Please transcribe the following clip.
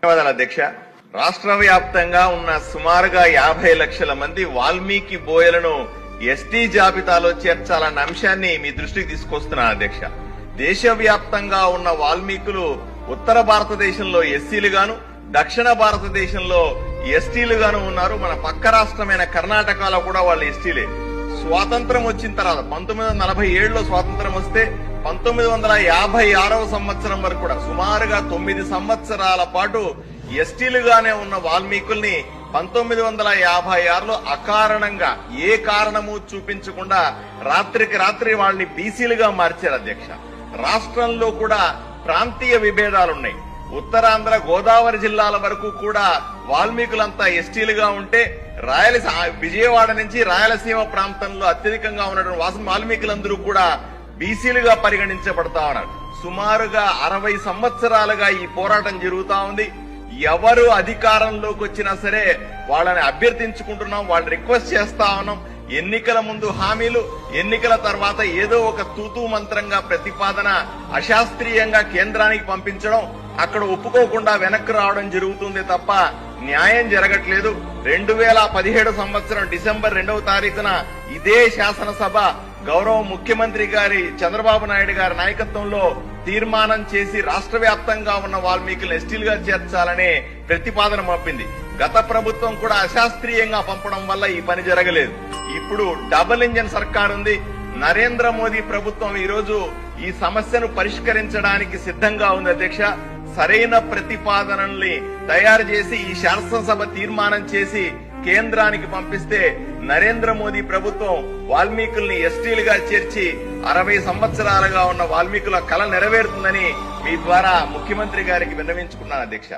ధన్యవాదాలు అధ్యక్ష. రాష్ట్ర వ్యాప్తంగా ఉన్న సుమారుగా 50 లక్షల మంది వాల్మీకి బోయలను ఎస్టీ జాబితాలో చేర్చాలన్న అంశాన్ని మీ దృష్టికి తీసుకొస్తున్నాను అధ్యక్ష. దేశవ్యాప్తంగా ఉన్న వాల్మీకులు ఉత్తర భారతదేశంలో ఎస్సీలు గాను, దక్షిణ భారతదేశంలో ఎస్టీలు గాను ఉన్నారు. మన పక్క రాష్ట్రమైన కర్ణాటకలో కూడా వాళ్ళు ఎస్టీలే. స్వాతంత్రం వచ్చిన తర్వాత 1947లో స్వాతంత్రం వస్తే 1956వ సంవత్సరం వరకు కూడా సుమారుగా 9 సంవత్సరాల పాటు ఎస్టీలుగానే ఉన్న వాల్మీకుల్ని 1956లో అకారణంగా ఏ కారణము చూపించకుండా రాత్రికి రాత్రి వాళ్ళని బీసీలుగా మార్చారు అధ్యక్ష. రాష్ట్రంలో కూడా ప్రాంతీయ విభేదాలున్నాయి. ఉత్తరాంధ్ర గోదావరి జిల్లాల వరకు కూడా వాల్మీకులంతా ఎస్టీలుగా ఉంటే విజయవాడ నుంచి రాయలసీమ ప్రాంతంలో అత్యధికంగా ఉన్నటువంటి వాల్మీకులందరూ కూడా బీసీలుగా పరిగణించబడతా ఉన్నారు. సుమారుగా 60 సంవత్సరాలుగా ఈ పోరాటం జరుగుతా ఉంది. ఎవరు అధికారంలోకి వచ్చినా సరే వాళ్ళని అభ్యర్థించుకుంటున్నాం, వాళ్ళని రిక్వెస్ట్ చేస్తా ఉన్నాం. ఎన్నికల ముందు హామీలు, ఎన్నికల తర్వాత ఏదో ఒక తూతూ మంత్రంగా ప్రతిపాదన అశాస్త్రీయంగా కేంద్రానికి పంపించడం, అక్కడ ఒప్పుకోకుండా వెనక్కి రావడం జరుగుతుంది తప్ప న్యాయం జరగట్లేదు. 2017 సంవత్సరం డిసెంబర్ 2వ తారీఖున ఇదే శాసనసభ గౌరవ ముఖ్యమంత్రి గారి చంద్రబాబు నాయుడు గారి నాయకత్వంలో తీర్మానం చేసి రాష్ట్ర వ్యాప్తంగా ఉన్న వాల్మీకులను ఎస్టీలుగా చేర్చాలనే ప్రతిపాదన పంపింది. గత ప్రభుత్వం కూడా అశాస్త్రీయంగా పంపడం వల్ల ఈ పని జరగలేదు. ఇప్పుడు డబుల్ ఇంజన్ సర్కార్ ఉంది. నరేంద్ర మోదీ ప్రభుత్వం ఈ రోజు ఈ సమస్యను పరిష్కరించడానికి సిద్ధంగా ఉంది అధ్యక్ష. సరైన ప్రతిపాదనల్ని తయారు చేసి ఈ శాసనసభ తీర్మానం చేసి కేంద్రానికి పంపిస్తే నరేంద్ర మోదీ ప్రభుత్వం వాల్మీకుల్ని ఎస్టీలుగా చేర్చి 60 సంవత్సరాలుగా ఉన్న వాల్మీకుల కల నెరవేరుతుందని మీ ద్వారా ముఖ్యమంత్రి గారికి విన్నవించుకున్నాను అధ్యక్ష.